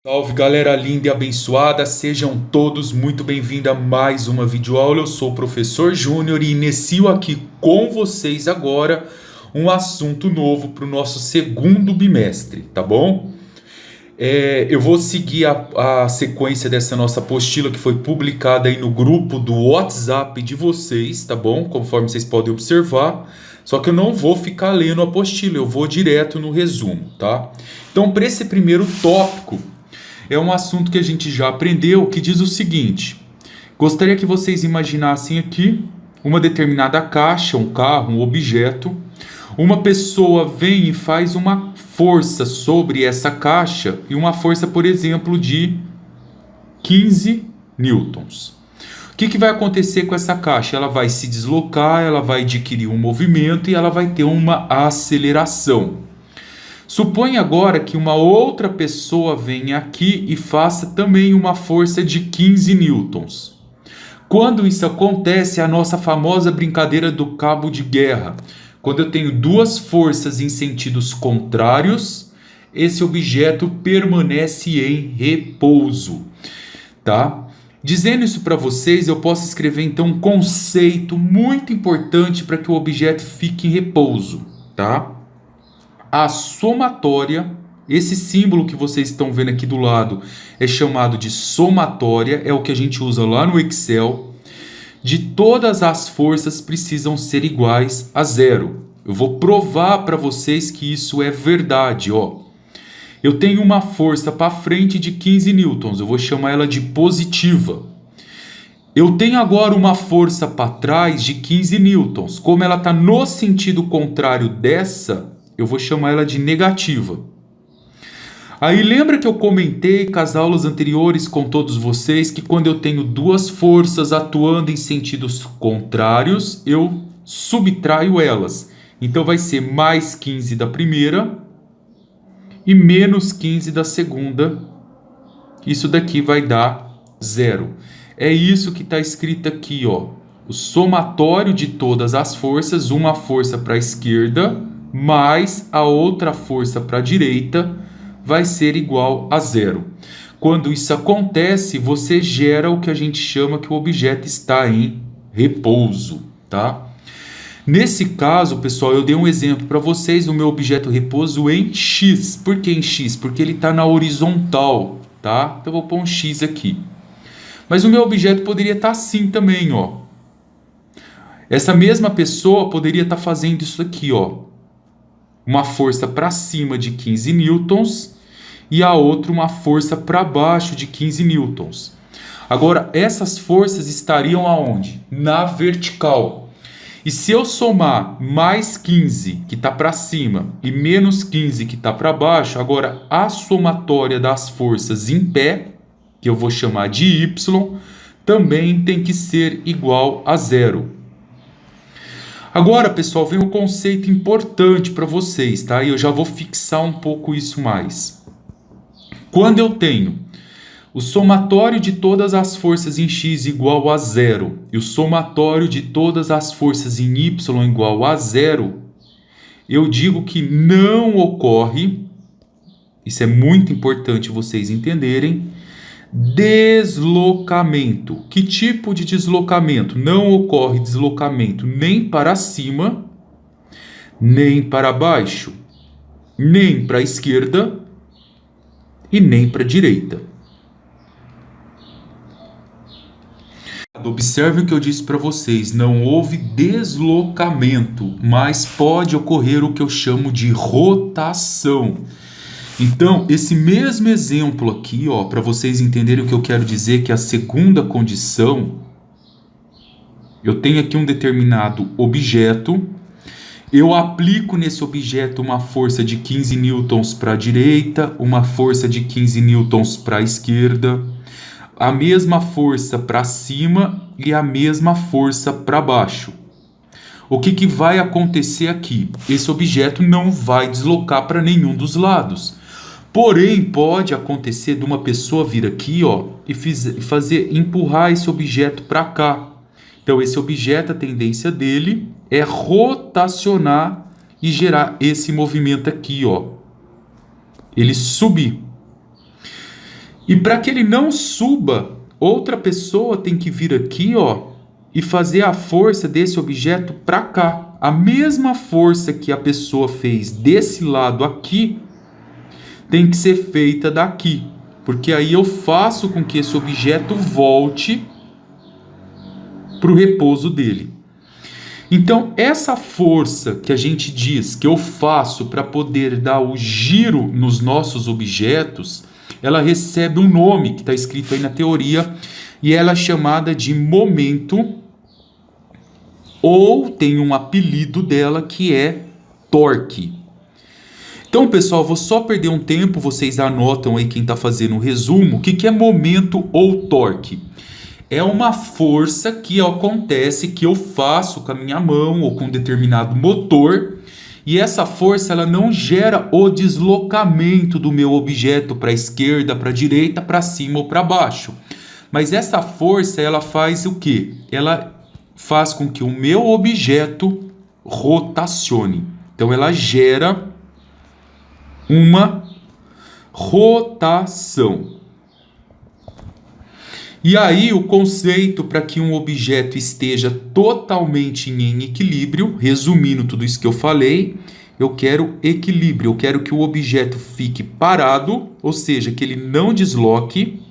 Salve galera linda e abençoada, sejam todos muito bem-vindos a mais uma videoaula. Eu sou o professor Júnior e inicio aqui com vocês agora um assunto novo para o nosso segundo bimestre, tá bom? Eu vou seguir a sequência dessa nossa apostila que foi publicada aí no grupo do WhatsApp de vocês, tá bom? Conforme vocês podem observar. Só que eu não vou ficar lendo a apostila, eu vou direto no resumo, tá? Então, para esse primeiro tópico, é um assunto que a gente já aprendeu, que diz o seguinte: gostaria que vocês imaginassem aqui uma determinada caixa, um carro, um objeto. Uma pessoa vem e faz uma força sobre essa caixa, e uma força, por exemplo, de 15 newtons. O que vai acontecer com essa caixa? Ela vai se deslocar, ela vai adquirir um movimento e ela vai ter uma aceleração. Suponha agora que uma outra pessoa venha aqui e faça também uma força de 15 newtons. Quando isso acontece, é a nossa famosa brincadeira do cabo de guerra. Quando eu tenho duas forças em sentidos contrários, esse objeto permanece em repouso, tá? Dizendo isso para vocês, eu posso escrever então um conceito muito importante para que o objeto fique em repouso, tá? A somatória, esse símbolo que vocês estão vendo aqui do lado é chamado de somatória, é o que a gente usa lá no Excel. De todas as forças precisam ser iguais a zero. Eu vou provar para vocês que isso é verdade, ó. Eu tenho uma força para frente de 15 newtons, eu vou chamar ela de positiva. Eu tenho agora uma força para trás de 15 newtons. Como ela está no sentido contrário dessa, eu vou chamar ela de negativa. Aí lembra que eu comentei com as aulas anteriores com todos vocês que quando eu tenho duas forças atuando em sentidos contrários, eu subtraio elas. Então vai ser mais 15 da primeira e menos 15 da segunda. Isso daqui vai dar zero. É isso que está escrito aqui, ó. O somatório de todas as forças, uma força para a esquerda mais a outra força para a direita, vai ser igual a zero. Quando isso acontece, você gera o que a gente chama que o objeto está em repouso, tá? Nesse caso, pessoal, eu dei um exemplo para vocês do meu objeto repouso em X. Por que em X? Porque ele está na horizontal, tá? Então eu vou pôr um X aqui. Mas o meu objeto poderia estar assim também, ó. Essa mesma pessoa poderia estar fazendo isso aqui, ó. Uma força para cima de 15 newtons e a outra uma força para baixo de 15 newtons. Agora, essas forças estariam aonde? Na vertical. E se eu somar mais 15 que está para cima e menos 15 que está para baixo, agora a somatória das forças em pé, que eu vou chamar de Y, também tem que ser igual a zero. Agora, pessoal, vem um conceito importante para vocês, tá? E eu já vou fixar um pouco isso mais. Quando eu tenho o somatório de todas as forças em x igual a zero e o somatório de todas as forças em y igual a zero, eu digo que não ocorre, isso é muito importante vocês entenderem, deslocamento. Que tipo de deslocamento? Não ocorre deslocamento nem para cima, nem para baixo, nem para a esquerda e nem para a direita. Observe o que eu disse para vocês, não houve deslocamento, mas pode ocorrer o que eu chamo de rotação. Então, esse mesmo exemplo aqui, ó, para vocês entenderem o que eu quero dizer, que a segunda condição, eu tenho aqui um determinado objeto, eu aplico nesse objeto uma força de 15 newtons para a direita, uma força de 15 newtons para a esquerda, a mesma força para cima e a mesma força para baixo. O que vai acontecer aqui? Esse objeto não vai deslocar para nenhum dos lados. Porém, pode acontecer de uma pessoa vir aqui, ó, e empurrar esse objeto para cá. Então, esse objeto, a tendência dele é rotacionar e gerar esse movimento aqui, ó. Ele subir. E para que ele não suba, outra pessoa tem que vir aqui, ó, e fazer a força desse objeto para cá. A mesma força que a pessoa fez desse lado aqui tem que ser feita daqui, porque aí eu faço com que esse objeto volte para o repouso dele. Então, essa força que a gente diz que eu faço para poder dar o giro nos nossos objetos, ela recebe um nome que está escrito aí na teoria, e ela é chamada de momento, ou tem um apelido dela que é torque. Então, pessoal, vou só perder um tempo, vocês anotam aí quem está fazendo o resumo. O que é momento ou torque? É uma força que acontece, que eu faço com a minha mão ou com um determinado motor, e essa força ela não gera o deslocamento do meu objeto para a esquerda, para a direita, para cima ou para baixo. Mas essa força ela faz o quê? Ela faz com que o meu objeto rotacione. Então ela gera uma rotação. E aí o conceito para que um objeto esteja totalmente em equilíbrio, resumindo tudo isso que eu falei, eu quero equilíbrio, eu quero que o objeto fique parado, ou seja, que ele não desloque,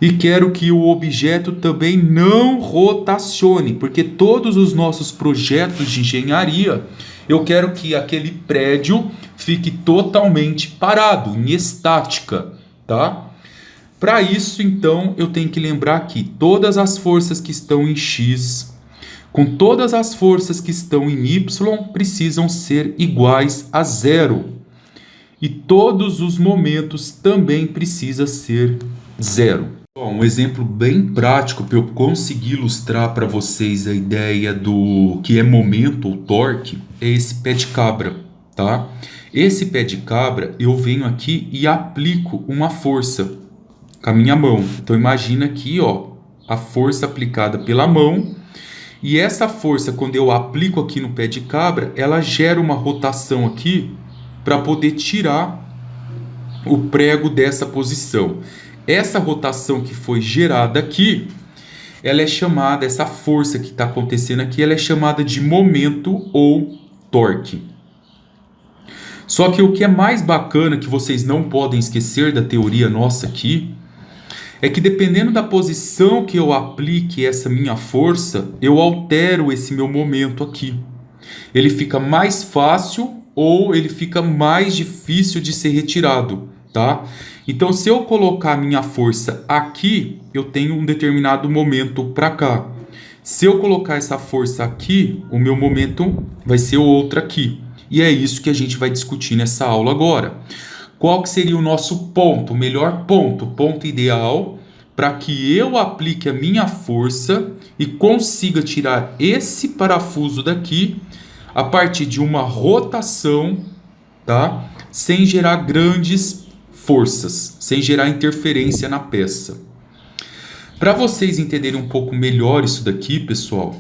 e quero que o objeto também não rotacione, porque todos os nossos projetos de engenharia, eu quero que aquele prédio fique totalmente parado, em estática, tá? Para isso, então, eu tenho que lembrar que todas as forças que estão em X, com todas as forças que estão em Y, precisam ser iguais a zero. E todos os momentos também precisam ser zero. Bom, um exemplo bem prático para eu conseguir ilustrar para vocês a ideia do que é momento ou torque é esse pé de cabra, tá? Esse pé de cabra, eu venho aqui e aplico uma força com a minha mão. Então imagina aqui, ó, a força aplicada pela mão, e essa força, quando eu aplico aqui no pé de cabra, ela gera uma rotação aqui para poder tirar o prego dessa posição. Essa rotação que foi gerada aqui, ela é chamada, essa força que está acontecendo aqui, ela é chamada de momento ou torque. Só que o que é mais bacana, que vocês não podem esquecer da teoria nossa aqui, é que dependendo da posição que eu aplique essa minha força, eu altero esse meu momento aqui. Ele fica mais fácil ou ele fica mais difícil de ser retirado, tá? Então, se eu colocar a minha força aqui, eu tenho um determinado momento para cá. Se eu colocar essa força aqui, o meu momento vai ser outro aqui. E é isso que a gente vai discutir nessa aula agora. Qual que seria o nosso ponto, o melhor ponto, ponto ideal, para que eu aplique a minha força e consiga tirar esse parafuso daqui a partir de uma rotação, tá? Sem gerar grandes forças, sem gerar interferência na peça. Para vocês entenderem um pouco melhor isso daqui, pessoal,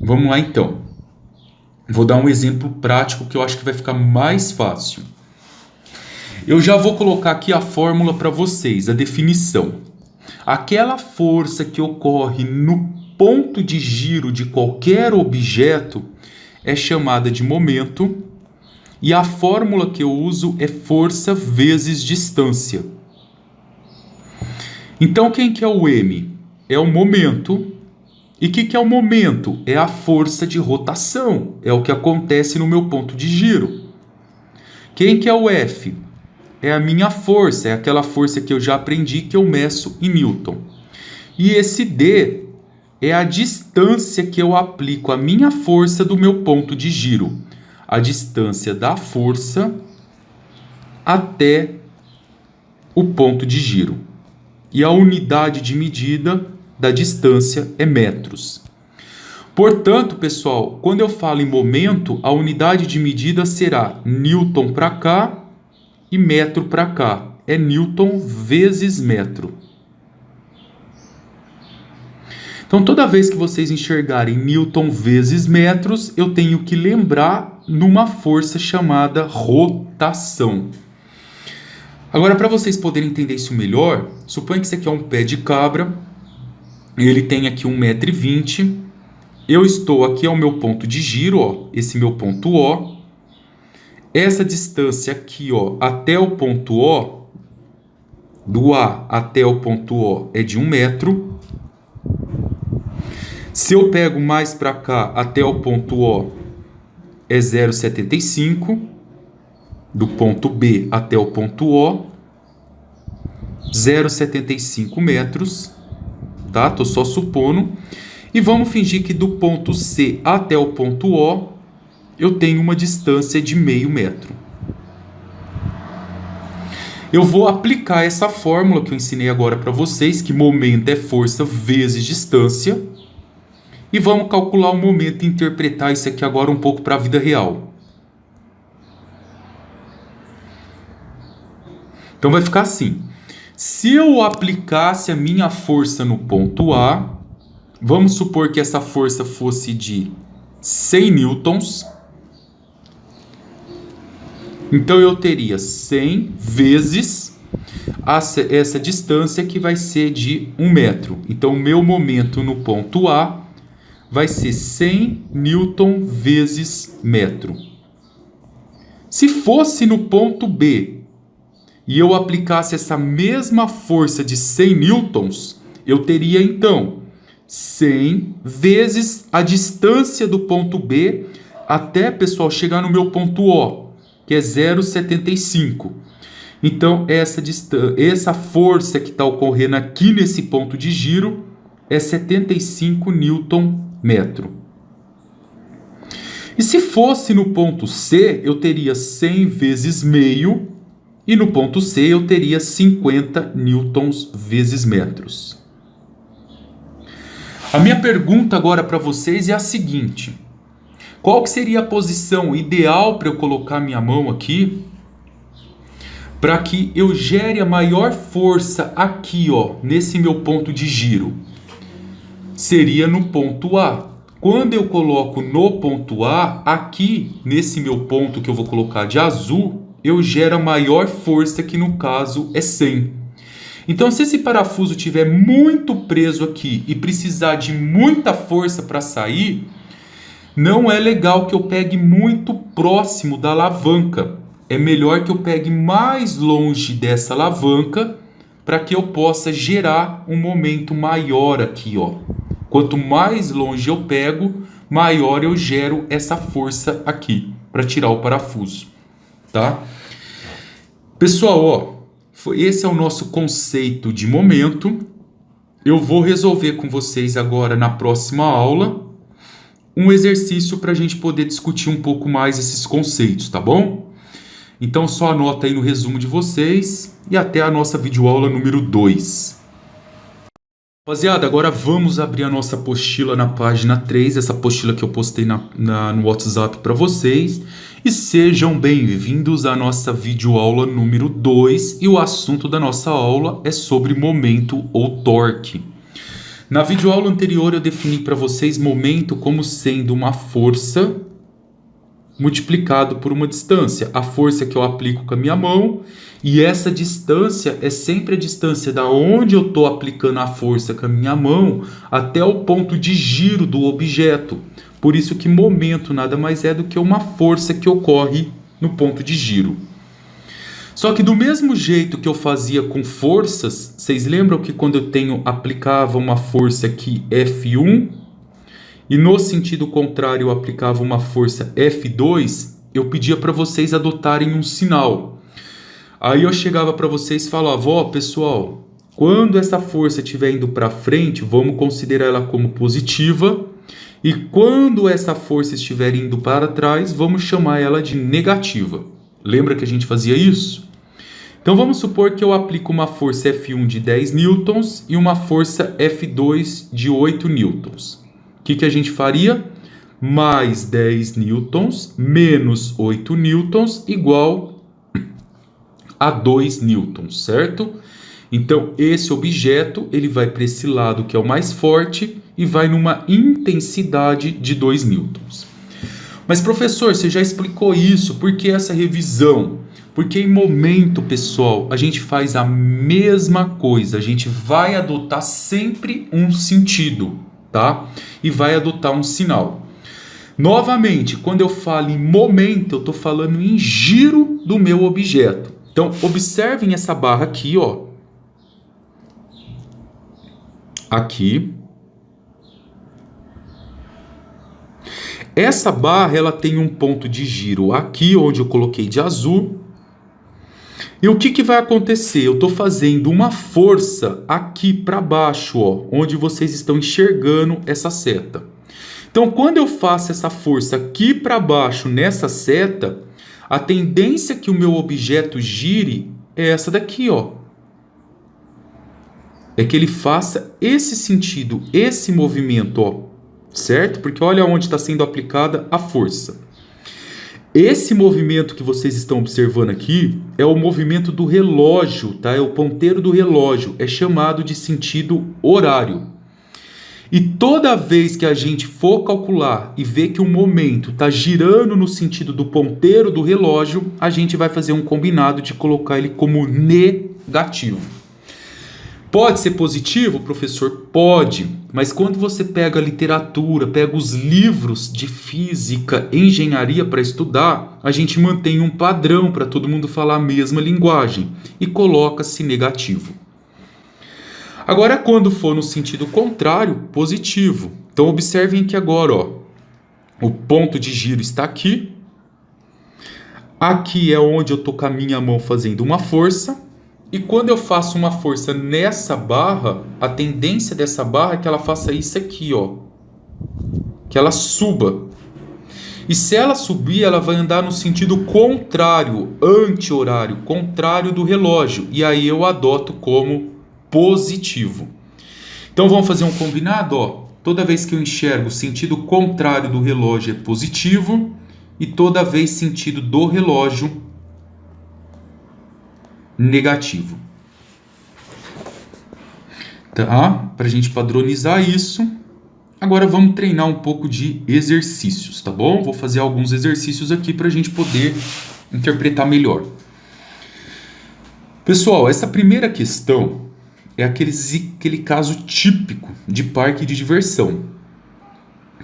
vamos lá então. Vou dar um exemplo prático que eu acho que vai ficar mais fácil. Eu já vou colocar aqui a fórmula para vocês, a definição. Aquela força que ocorre no ponto de giro de qualquer objeto é chamada de momento, e a fórmula que eu uso é força vezes distância. Então, quem que é o M? É o momento. E o que é o momento? É a força de rotação, é o que acontece no meu ponto de giro. Quem que é o F? É a minha força, é aquela força que eu já aprendi que eu meço em Newton. E esse D é a distância que eu aplico a minha força do meu ponto de giro. A distância da força até o ponto de giro. E a unidade de medida da distância é metros. Portanto, pessoal, quando eu falo em momento, a unidade de medida será Newton para cá e metro para cá. É Newton vezes metro. Então, toda vez que vocês enxergarem Newton vezes metros, eu tenho que lembrar numa força chamada rotação. Agora, para vocês poderem entender isso melhor, suponha que isso aqui é um pé de cabra, ele tem aqui 1,20 m, eu estou aqui ao meu ponto de giro, ó, esse meu ponto O, essa distância aqui, ó, até o ponto O, do A até o ponto O é de 1 metro. Se eu pego mais para cá até o ponto O é 0,75, do ponto B até o ponto O, 0,75 metros, tá? Tô só supondo. E vamos fingir que do ponto C até o ponto O eu tenho uma distância de meio metro. Eu vou aplicar essa fórmula que eu ensinei agora para vocês, que momento é força vezes distância. E vamos calcular o momento e interpretar isso aqui agora um pouco para a vida real. Então vai ficar assim. Se eu aplicasse a minha força no ponto A, vamos supor que essa força fosse de 100 newtons. Então eu teria 100 vezes essa distância, que vai ser de 1 metro. Então o meu momento no ponto A vai ser 100 newton vezes metro. Se fosse no ponto B e eu aplicasse essa mesma força de 100 newtons, eu teria então 100 vezes a distância do ponto B até, pessoal, chegar no meu ponto O, que é 0,75. Então essa força que está ocorrendo aqui nesse ponto de giro é 75 newton metro. E se fosse no ponto C, eu teria 100 vezes meio, e no ponto C eu teria 50 newtons vezes metros. A minha pergunta agora para vocês é a seguinte: qual que seria a posição ideal para eu colocar minha mão aqui, para que eu gere a maior força aqui, ó, nesse meu ponto de giro? Seria no ponto A. Quando eu coloco no ponto A, aqui nesse meu ponto que eu vou colocar de azul, eu gero a maior força, que no caso é 100. Então, se esse parafuso estiver muito preso aqui e precisar de muita força para sair, não é legal que eu pegue muito próximo da alavanca. É melhor que eu pegue mais longe dessa alavanca, para que eu possa gerar um momento maior aqui, ó. Quanto mais longe eu pego, maior eu gero essa força aqui, para tirar o parafuso, tá? Pessoal, ó, esse é o nosso conceito de momento. Eu vou resolver com vocês agora, na próxima aula, um exercício para a gente poder discutir um pouco mais esses conceitos, tá bom? Então só anota aí no resumo de vocês e até a nossa videoaula número 2. Rapaziada, agora vamos abrir a nossa apostila na página 3, essa apostila que eu postei no WhatsApp para vocês. E sejam bem-vindos à nossa videoaula número 2. E o assunto da nossa aula é sobre momento ou torque. Na videoaula anterior eu defini para vocês momento como sendo uma força multiplicado por uma distância. A força que eu aplico com a minha mão, e essa distância é sempre a distância da onde eu estou aplicando a força com a minha mão até o ponto de giro do objeto. Por isso que momento nada mais é do que uma força que ocorre no ponto de giro. Só que do mesmo jeito que eu fazia com forças, vocês lembram que quando eu aplicava uma força aqui F1, e no sentido contrário eu aplicava uma força F2, eu pedia para vocês adotarem um sinal. Aí eu chegava para vocês e falava: ó, pessoal, quando essa força estiver indo para frente, vamos considerar ela como positiva. E quando essa força estiver indo para trás, vamos chamar ela de negativa. Lembra que a gente fazia isso? Então vamos supor que eu aplico uma força F1 de 10 newtons e uma força F2 de 8 newtons. O que a gente faria? Mais 10 newtons menos 8 newtons igual a 2 newtons, certo? Então esse objeto ele vai para esse lado que é o mais forte e vai numa intensidade de 2 newtons. Mas professor, você já explicou isso, por que essa revisão? Porque em momento, pessoal, a gente faz a mesma coisa. A gente vai adotar sempre um sentido, tá? E vai adotar um sinal. Novamente, quando eu falo em momento, eu estou falando em giro do meu objeto. Então, observem essa barra aqui, ó. Aqui. Essa barra, ela tem um ponto de giro aqui, onde eu coloquei de azul. E o que vai acontecer? Eu estou fazendo uma força aqui para baixo, ó, onde vocês estão enxergando essa seta. Então, quando eu faço essa força aqui para baixo nessa seta, a tendência que o meu objeto gire é essa daqui, ó. É que ele faça esse sentido, esse movimento, ó, certo? Porque olha onde está sendo aplicada a força. Esse movimento que vocês estão observando aqui é o movimento do relógio, tá? É o ponteiro do relógio, é chamado de sentido horário. E toda vez que a gente for calcular e ver que o momento está girando no sentido do ponteiro do relógio, a gente vai fazer um combinado de colocar ele como negativo. Pode ser positivo, professor? Pode, mas quando você pega a literatura, pega os livros de física, engenharia para estudar, a gente mantém um padrão para todo mundo falar a mesma linguagem e coloca-se negativo. Agora, quando for no sentido contrário, positivo. Então, observem que agora, ó, o ponto de giro está aqui. Aqui é onde eu estou com a minha mão fazendo uma força. E quando eu faço uma força nessa barra, a tendência dessa barra é que ela faça isso aqui, ó. Que ela suba. E se ela subir, ela vai andar no sentido contrário, anti-horário, contrário do relógio. E aí eu adoto como positivo. Então vamos fazer um combinado, ó. Toda vez que eu enxergo o sentido contrário do relógio é positivo. E toda vez sentido do relógio negativo. Tá? Para a gente padronizar isso. Agora vamos treinar um pouco de exercícios, tá bom? Vou fazer alguns exercícios aqui para a gente poder interpretar melhor. Pessoal, essa primeira questão é aquele caso típico de parque de diversão.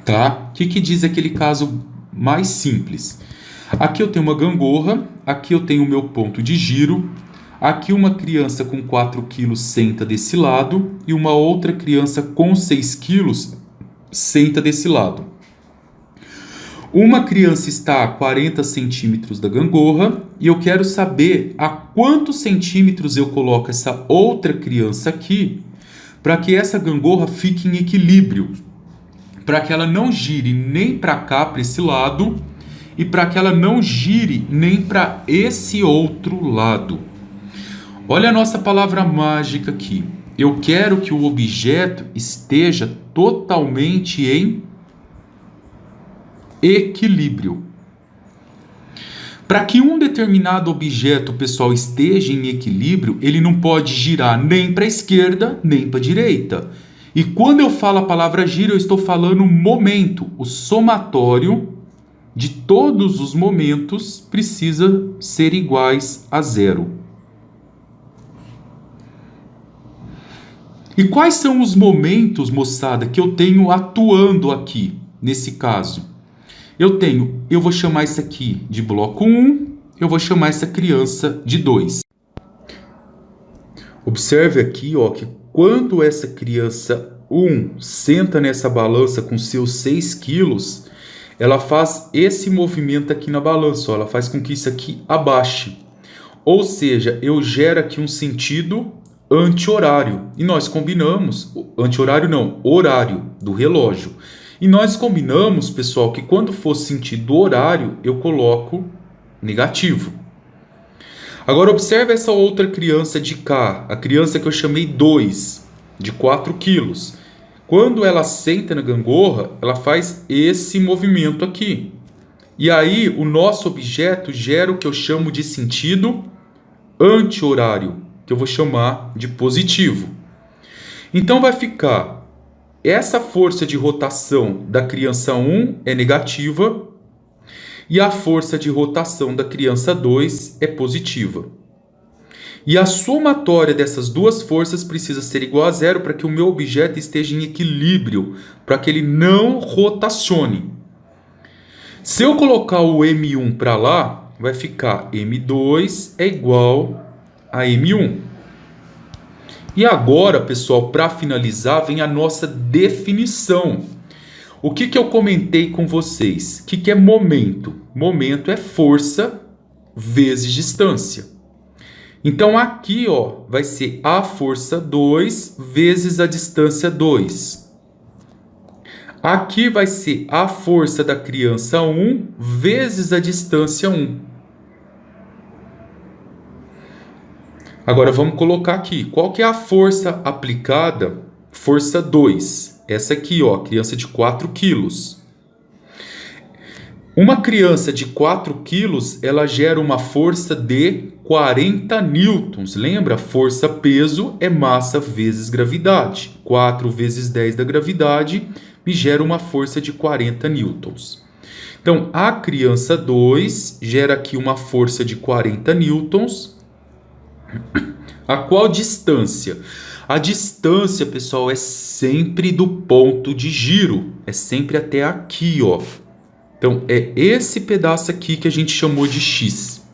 Tá? O que diz aquele caso mais simples? Aqui eu tenho uma gangorra, aqui eu tenho o meu ponto de giro. Aqui uma criança com 4 quilos senta desse lado e uma outra criança com 6 quilos senta desse lado. Uma criança está a 40 centímetros da gangorra e eu quero saber a quantos centímetros eu coloco essa outra criança aqui para que essa gangorra fique em equilíbrio, para que ela não gire nem para cá, para esse lado, e para que ela não gire nem para esse outro lado. Olha a nossa palavra mágica aqui. Eu quero que o objeto esteja totalmente em equilíbrio. Para que um determinado objeto, pessoal, esteja em equilíbrio, ele não pode girar nem para a esquerda, nem para a direita. E quando eu falo a palavra giro, eu estou falando momento. O somatório de todos os momentos precisa ser iguais a zero. E quais são os momentos, moçada, que eu tenho atuando aqui, nesse caso? Eu vou chamar isso aqui de bloco 1, eu vou chamar essa criança de 2. Observe aqui, ó, que quando essa criança 1 senta nessa balança com seus 6 quilos, ela faz esse movimento aqui na balança, ó, ela faz com que isso aqui abaixe. Ou seja, eu gero aqui um sentido anti-horário. E nós combinamos, anti-horário não, horário do relógio. E nós combinamos, pessoal, que quando for sentido horário, eu coloco negativo. Agora observe essa outra criança de cá, a criança que eu chamei 2, de 4 quilos. Quando ela senta na gangorra, ela faz esse movimento aqui. E aí o nosso objeto gera o que eu chamo de sentido anti-horário, que eu vou chamar de positivo. Então vai ficar, essa força de rotação da criança 1 é negativa, e a força de rotação da criança 2 é positiva. E a somatória dessas duas forças precisa ser igual a zero para que o meu objeto esteja em equilíbrio, para que ele não rotacione. Se eu colocar o M1 para lá, vai ficar M2 é igual a M1. E agora, pessoal, para finalizar, vem a nossa definição. O que eu comentei com vocês? O que é momento? Momento é força vezes distância. Então aqui, ó, vai ser a força 2 vezes a distância 2. Aqui vai ser a força da criança 1 vezes a distância 1. Agora vamos colocar aqui. Qual que é a força aplicada? Força 2. Essa aqui, ó, criança de 4 quilos. Uma criança de 4 quilos, ela gera uma força de 40 newtons. Lembra? Força-peso é massa vezes gravidade. 4 vezes 10 da gravidade me gera uma força de 40 newtons. Então, a criança 2 gera aqui uma força de 40 newtons. A qual distância? A distância, pessoal, é sempre do ponto de giro. É sempre até aqui, ó. Então, é esse pedaço aqui que a gente chamou de X.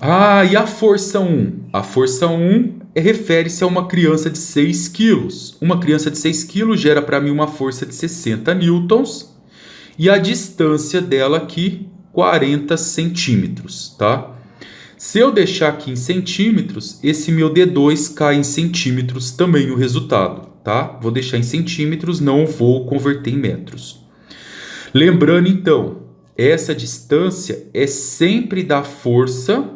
Ah, e a força 1? A força 1 refere-se a uma criança de 6 quilos. Uma criança de 6 quilos gera para mim uma força de 60 newtons. E a distância dela aqui, 40 centímetros, tá? Se eu deixar aqui em centímetros, esse meu D2 cai em centímetros também o resultado, tá? Vou deixar em centímetros, não vou converter em metros. Lembrando então, essa distância é sempre da força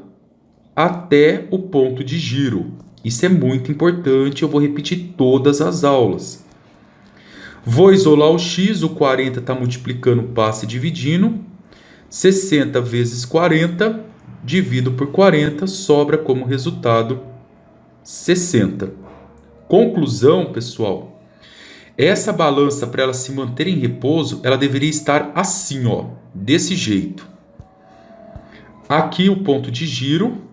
até o ponto de giro. Isso é muito importante, eu vou repetir todas as aulas. Vou isolar o x, o 40 está multiplicando, passa e dividindo. 60 vezes 40, divido por 40, sobra como resultado 60. Conclusão, pessoal, essa balança, para ela se manter em repouso, ela deveria estar assim, ó, desse jeito. Aqui o ponto de giro.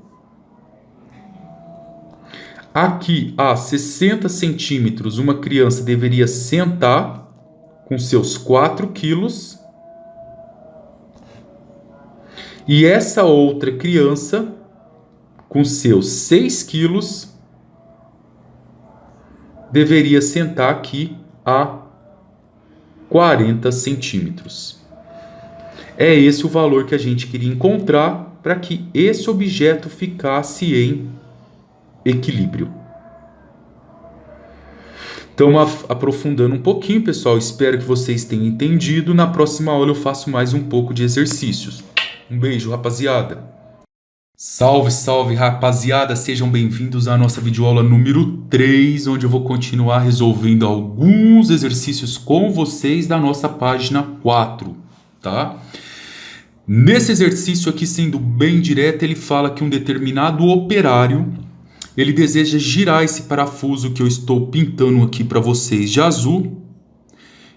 Aqui a 60 centímetros, uma criança deveria sentar com seus 4 quilos. E essa outra criança, com seus 6 quilos, deveria sentar aqui a 40 centímetros. É esse o valor que a gente queria encontrar para que esse objeto ficasse em equilíbrio. Então, aprofundando um pouquinho, pessoal, espero que vocês tenham entendido. Na próxima aula eu faço mais um pouco de exercícios. Um beijo, rapaziada. Salve, salve, rapaziada. Sejam bem-vindos à nossa videoaula número 3, onde eu vou continuar resolvendo alguns exercícios com vocês da nossa página 4, tá? Nesse exercício aqui, sendo bem direto, ele fala que um determinado operário, ele deseja girar esse parafuso que eu estou pintando aqui para vocês de azul.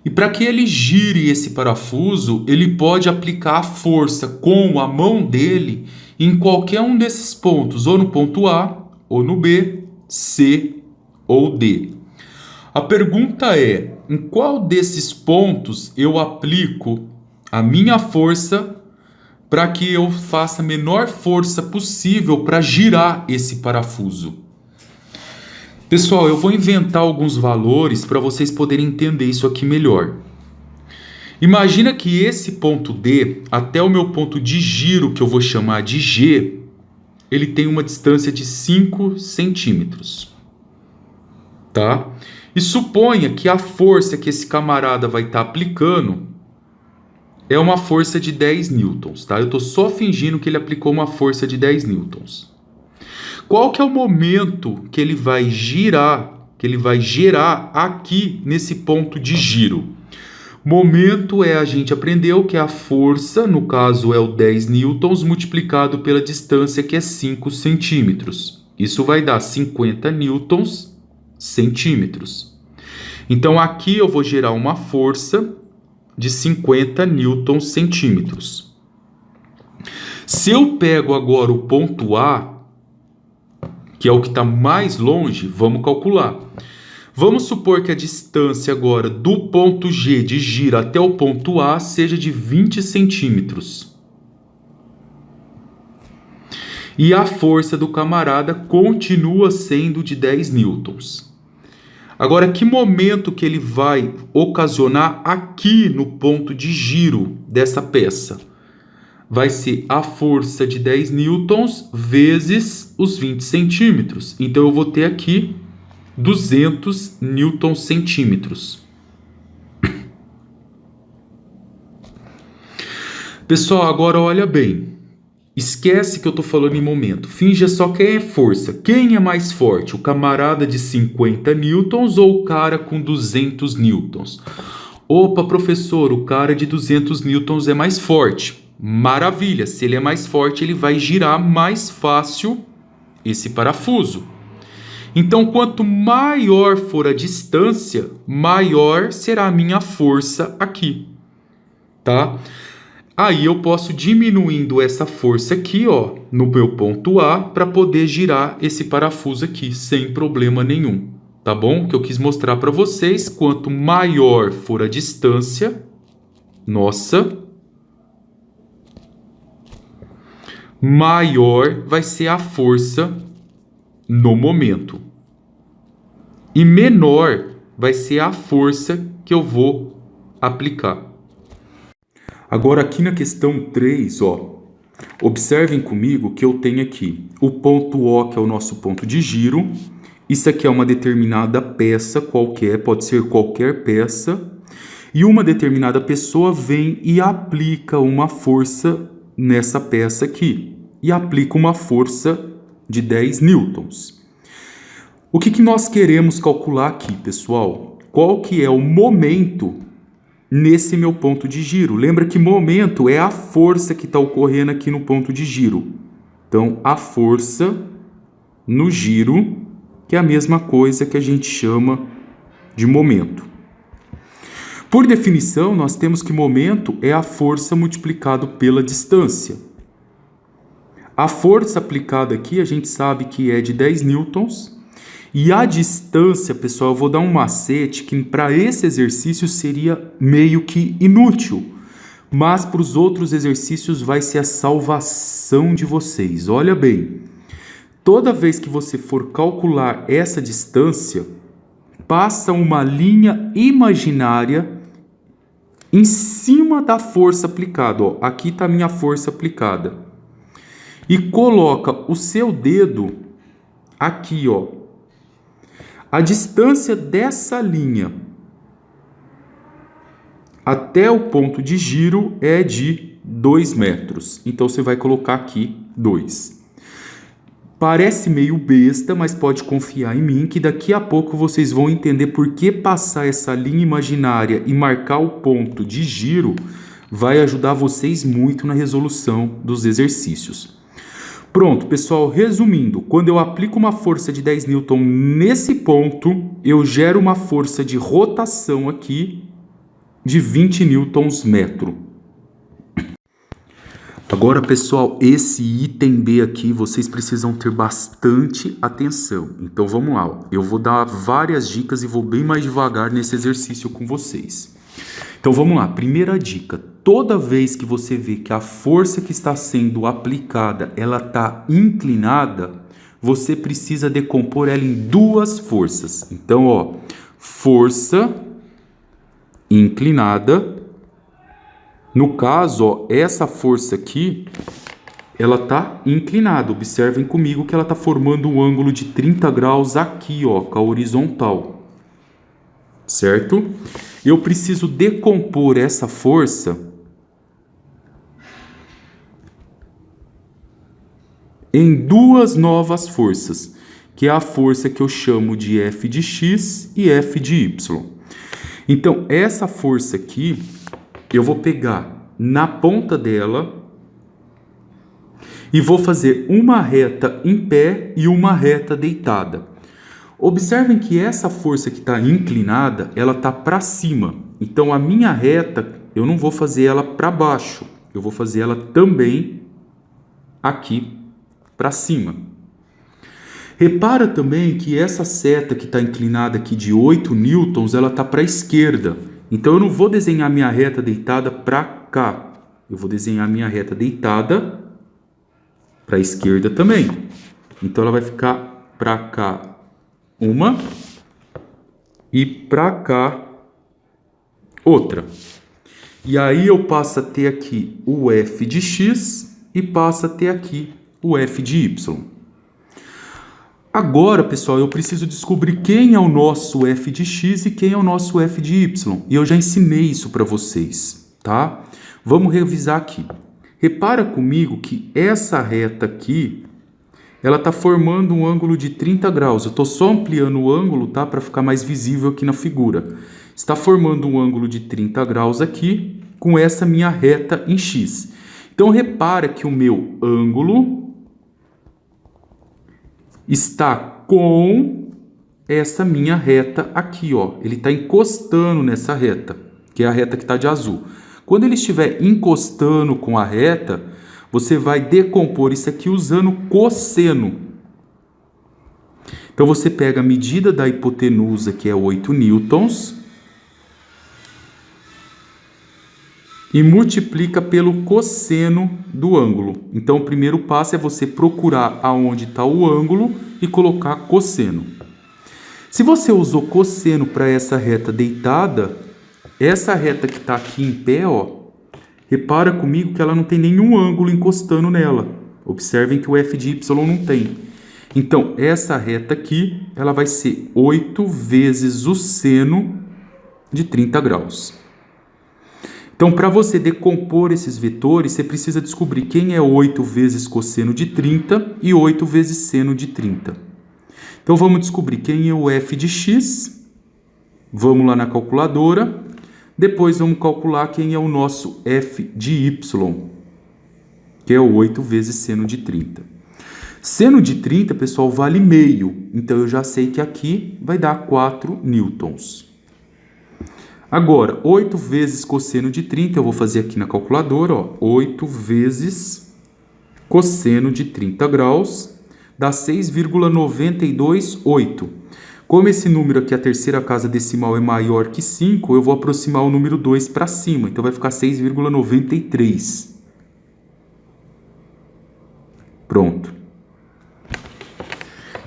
E para que ele gire esse parafuso, ele pode aplicar a força com a mão dele em qualquer um desses pontos, ou no ponto A, ou no B, C ou D. A pergunta é, em qual desses pontos eu aplico a minha força para que eu faça a menor força possível para girar esse parafuso? Pessoal, eu vou inventar alguns valores para vocês poderem entender isso aqui melhor. Imagina que esse ponto D, até o meu ponto de giro, que eu vou chamar de G, ele tem uma distância de 5 centímetros. Tá? E suponha que a força que esse camarada vai estar aplicando é uma força de 10 newtons. Tá? Eu estou só fingindo que ele aplicou uma força de 10 newtons. Qual que é o momento que ele vai girar, que ele vai gerar aqui nesse ponto de giro? Momento a gente aprendeu que a força, no caso é o 10 newtons, multiplicado pela distância, que é 5 centímetros. Isso vai dar 50 newtons centímetros. Então aqui eu vou gerar uma força de 50 newtons centímetros. Se eu pego agora o ponto A, que é o que está mais longe, vamos calcular. Vamos supor que a distância agora do ponto G de giro até o ponto A seja de 20 centímetros. E a força do camarada continua sendo de 10 newtons. Agora, que momento que ele vai ocasionar aqui no ponto de giro dessa peça? Vai ser a força de 10 newtons vezes os 20 centímetros. Então, eu vou ter aqui 200 newtons centímetros. Pessoal, agora olha bem. Esquece que eu estou falando em momento. Finja só quem é força. Quem é mais forte? O camarada de 50 newtons ou o cara com 200 newtons? Opa, professor, o cara de 200 newtons é mais forte. Maravilha, se ele é mais forte, ele vai girar mais fácil esse parafuso. Então, quanto maior for a distância, maior será a minha força aqui, tá? Aí eu posso diminuindo essa força aqui, ó, no meu ponto A, para poder girar esse parafuso aqui, sem problema nenhum, tá bom? Que eu quis mostrar para vocês, quanto maior for a distância, nossa, maior vai ser a força no momento. E menor vai ser a força que eu vou aplicar. Agora aqui na questão 3, ó, observem comigo que eu tenho aqui o ponto O, que é o nosso ponto de giro. Isso aqui é uma determinada peça qualquer, pode ser qualquer peça. E uma determinada pessoa vem e aplica uma força nessa peça aqui. E aplica uma força de 10 newtons. O que nós queremos calcular aqui, pessoal? Qual que é o momento nesse meu ponto de giro? Lembra que momento é a força que está ocorrendo aqui no ponto de giro. Então, a força no giro, que é a mesma coisa que a gente chama de momento. Por definição, nós temos que momento é a força multiplicado pela distância. A força aplicada aqui, a gente sabe que é de 10 newtons. E a distância, pessoal, eu vou dar um macete que para esse exercício seria meio que inútil. Mas para os outros exercícios vai ser a salvação de vocês. Olha bem, toda vez que você for calcular essa distância, passa uma linha imaginária em cima da força aplicada. Ó, aqui está a minha força aplicada. E coloca o seu dedo aqui, ó. A distância dessa linha até o ponto de giro é de 2 metros. Então, você vai colocar aqui 2. Parece meio besta, mas pode confiar em mim que daqui a pouco vocês vão entender por que passar essa linha imaginária e marcar o ponto de giro vai ajudar vocês muito na resolução dos exercícios. Pronto, pessoal, resumindo, quando eu aplico uma força de 10 newton nesse ponto, eu gero uma força de rotação aqui de 20 newtons metro. Agora, pessoal, esse item B aqui, vocês precisam ter bastante atenção. Então, vamos lá. Eu vou dar várias dicas e vou bem mais devagar nesse exercício com vocês. Então, vamos lá. Primeira dica. Toda vez que você vê que a força que está sendo aplicada, ela está inclinada, você precisa decompor ela em duas forças. Então, ó, força inclinada. No caso, ó, essa força aqui, ela está inclinada. Observem comigo que ela está formando um ângulo de 30 graus aqui, ó, com a horizontal. Certo? Eu preciso decompor essa força em duas novas forças, que é a força que eu chamo de F de X e F de Y. Então, essa força aqui, eu vou pegar na ponta dela e vou fazer uma reta em pé e uma reta deitada. Observem que essa força que está inclinada, ela está para cima. Então a minha reta, eu não vou fazer ela para baixo, eu vou fazer ela também aqui para cima. Repara também que essa seta que está inclinada aqui de 8 newtons, ela está para a esquerda. Então eu não vou desenhar minha reta deitada para cá, eu vou desenhar minha reta deitada para a esquerda também. Então ela vai ficar para cá uma e para cá outra. E aí eu passo a ter aqui o f de x e passo a ter aqui o f de y. Agora, pessoal, eu preciso descobrir quem é o nosso f de x e quem é o nosso f de y. E eu já ensinei isso para vocês, tá? Vamos revisar aqui. Repara comigo que essa reta aqui, ela está formando um ângulo de 30 graus. Eu estou só ampliando o ângulo, tá? Para ficar mais visível aqui na figura. Está formando um ângulo de 30 graus aqui com essa minha reta em x. Então, repara que o meu ângulo está com essa minha reta aqui, ó. Ele está encostando nessa reta, que é a reta que está de azul. Quando ele estiver encostando com a reta, você vai decompor isso aqui usando cosseno. Então, você pega a medida da hipotenusa, que é 8 newtons, e multiplica pelo cosseno do ângulo. Então, o primeiro passo é você procurar aonde está o ângulo e colocar cosseno. Se você usou cosseno para essa reta deitada, essa reta que está aqui em pé, ó, repara comigo que ela não tem nenhum ângulo encostando nela. Observem que o f de y não tem. Então, essa reta aqui, ela vai ser 8 vezes o seno de 30 graus. Então, para você decompor esses vetores, você precisa descobrir quem é 8 vezes cosseno de 30 e 8 vezes seno de 30. Então, vamos descobrir quem é o f de x. Vamos lá na calculadora. Depois, vamos calcular quem é o nosso f de y, que é 8 vezes seno de 30. Seno de 30, pessoal, vale meio. Então, eu já sei que aqui vai dar 4 newtons. Agora, 8 vezes cosseno de 30, eu vou fazer aqui na calculadora, ó, 8 vezes cosseno de 30 graus, dá 6,928. Como esse número aqui, a terceira casa decimal, é maior que 5, eu vou aproximar o número 2 para cima, então vai ficar 6,93. Pronto.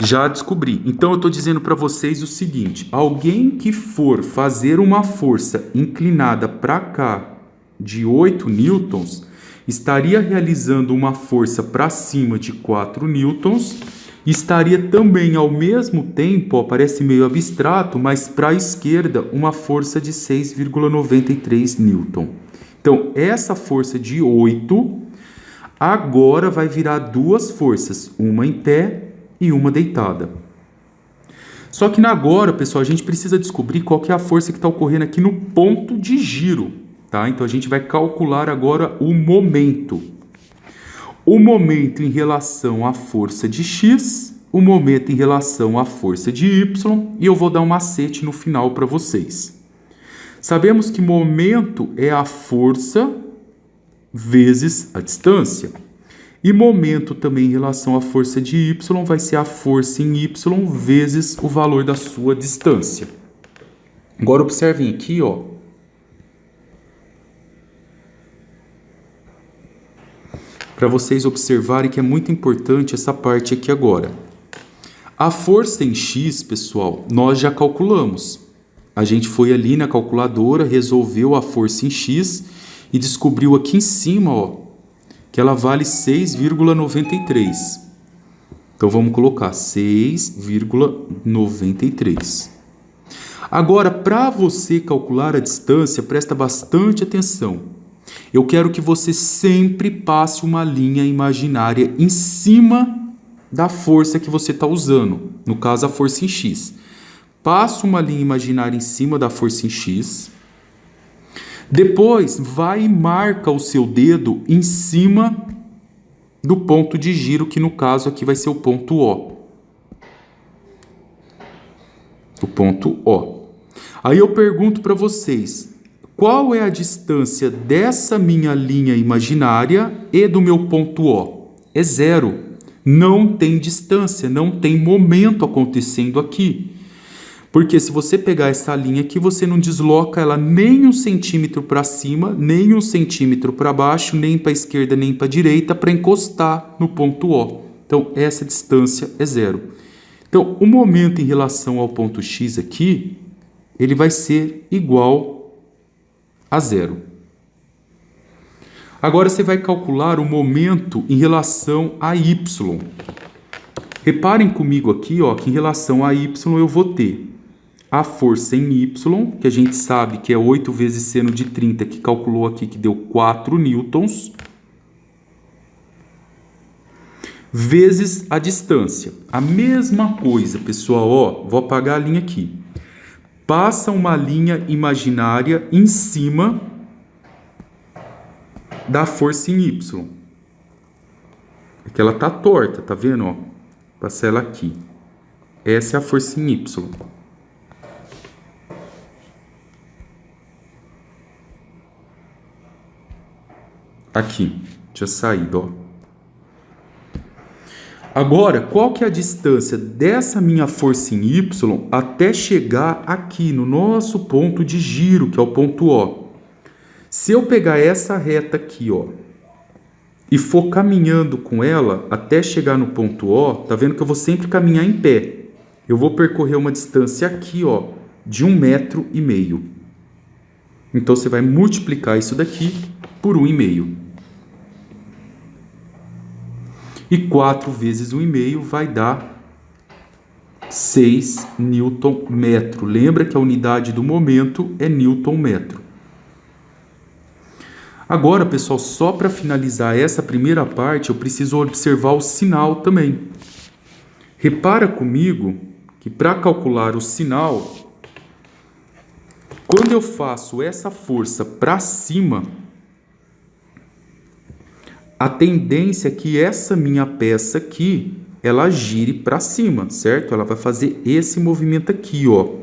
Já descobri. Então, eu estou dizendo para vocês o seguinte. Alguém que for fazer uma força inclinada para cá de 8 newtons, estaria realizando uma força para cima de 4 newtons, estaria também, ao mesmo tempo, ó, parece meio abstrato, mas para a esquerda, uma força de 6,93 newton. Então, essa força de 8, agora vai virar duas forças, uma em pé e uma deitada. Só que agora, pessoal, a gente precisa descobrir qual que é a força que está ocorrendo aqui no ponto de giro, tá? Então, a gente vai calcular agora o momento. O momento em relação à força de x, o momento em relação à força de y, e eu vou dar um macete no final para vocês. Sabemos que momento é a força vezes a distância. E momento também em relação à força de y vai ser a força em y vezes o valor da sua distância. Agora observem aqui, ó. Para vocês observarem que é muito importante essa parte aqui agora. A força em x, pessoal, nós já calculamos. A gente foi ali na calculadora, resolveu a força em x e descobriu aqui em cima, ó, que ela vale 6,93. Então, vamos colocar 6,93. Agora, para você calcular a distância, presta bastante atenção. Eu quero que você sempre passe uma linha imaginária em cima da força que você está usando. No caso, a força em x. Passa uma linha imaginária em cima da força em x. Depois, vai e marca o seu dedo em cima do ponto de giro, que no caso aqui vai ser o ponto O. O ponto O. Aí eu pergunto para vocês, qual é a distância dessa minha linha imaginária e do meu ponto O? É zero. Não tem distância, não tem momento acontecendo aqui. Porque se você pegar essa linha aqui, você não desloca ela nem 1 centímetro para cima, nem 1 centímetro para baixo, nem para a esquerda, nem para a direita, para encostar no ponto O. Então, essa distância é zero. Então, o momento em relação ao ponto X aqui, ele vai ser igual a zero. Agora, você vai calcular o momento em relação a Y. Reparem comigo aqui, ó, que em relação a Y eu vou ter a força em Y, que a gente sabe que é 8 vezes seno de 30, que calculou aqui que deu 4 newtons, vezes a distância. A mesma coisa, pessoal, ó, vou apagar a linha aqui. Passa uma linha imaginária em cima da força em Y. É que ela tá torta, tá vendo, ó? Passa ela aqui. Essa é a força em Y. Aqui, tinha saído, ó. Agora, qual que é a distância dessa minha força em Y até chegar aqui no nosso ponto de giro, que é o ponto O? Se eu pegar essa reta aqui, ó, e for caminhando com ela até chegar no ponto O, tá vendo que eu vou sempre caminhar em pé. Eu vou percorrer uma distância aqui, ó, de 1,5 m. Então, você vai multiplicar isso daqui por 1,5. E 4 vezes 1,5 vai dar 6 Nm. Lembra que a unidade do momento é Nm. Agora, pessoal, só para finalizar essa primeira parte, eu preciso observar o sinal também. Repara comigo que para calcular o sinal, quando eu faço essa força para cima, a tendência é que essa minha peça aqui, ela gire para cima, certo? Ela vai fazer esse movimento aqui, ó.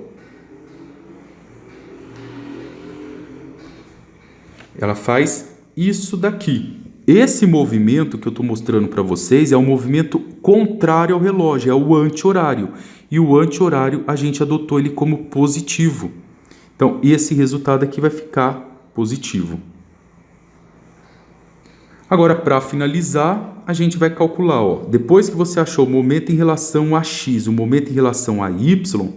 Ela faz isso daqui. Esse movimento que eu estou mostrando para vocês é um movimento contrário ao relógio, é o anti-horário. E o anti-horário a gente adotou ele como positivo. Então, esse resultado aqui vai ficar positivo. Agora, para finalizar, a gente vai calcular, ó, depois que você achou o momento em relação a x, o momento em relação a y,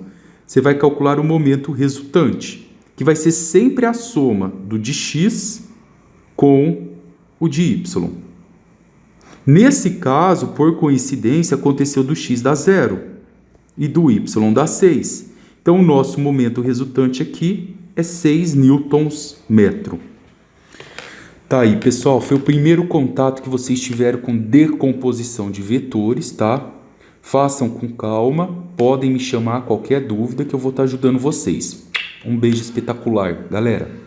você vai calcular o momento resultante, que vai ser sempre a soma do de x com o de y. Nesse caso, por coincidência, aconteceu do x dar 0 e do y dar 6. Então, o nosso momento resultante aqui é 6 newtons-metro. Tá aí, pessoal, foi o primeiro contato que vocês tiveram com decomposição de vetores, tá? Façam com calma, podem me chamar qualquer dúvida que eu vou estar ajudando vocês. Um beijo espetacular, galera!